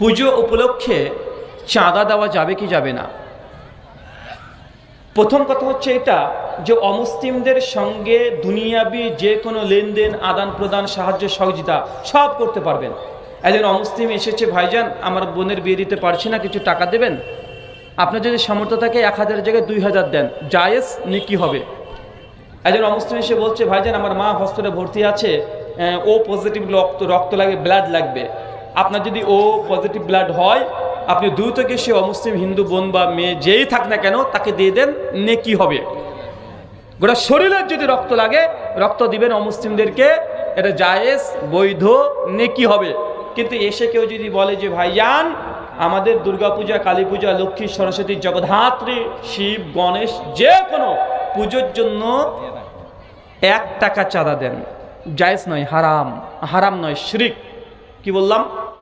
পুজো উপলক্ষে চাঁদা দেওয়া যাবে কি যাবে না? প্রথম কথা হচ্ছে এটা যে অমুসলিমদের সঙ্গে দুনিয়াবি যে কোনো লেনদেন, আদান প্রদান, সাহায্য সহযোগিতা সব করতে পারবেন। একজন অমুসলিম এসেছে, ভাইজান আমার বোনের বিয়ে দিতে পারছি না, কিছু টাকা দেবেন। আপনার যদি সামর্থ্য থাকে 1000 জায়গায় 2000 দেন, জায়েজ নেকি হবে। একজন অমুসলিম এসে বলছে, ভাইজান আমার মা হসপিটালে ভর্তি আছে, ও পজিটিভ রক্ত লাগবে, ব্লাড লাগবে। আপনার যদি ও পজিটিভ ব্লাড হয়, আপনি দ্রুত গিয়ে সে অমুসলিম হিন্দু বোন বা মেয়ে যেই থাক না কেন তাকে দিয়ে দেন, নেকি হবে। গোটা শরীরের যদি রক্ত লাগে, রক্ত দিবেন অমুসলিমদেরকে, এটা জায়েজ, বৈধ, নেকি হবে। কিন্তু এসে কেউ যদি বলে যে ভাইজান আমাদের দুর্গাপূজা, কালী পূজা, লক্ষ্মী, সরস্বতী, জগদ্ধাত্রী, শিব, গণেশ যে কোনো পুজোর জন্য 1 টাকা চাঁদা দেন, জায়েজ নয়, হারাম। হারাম নয়, শিরক। কি বললাম?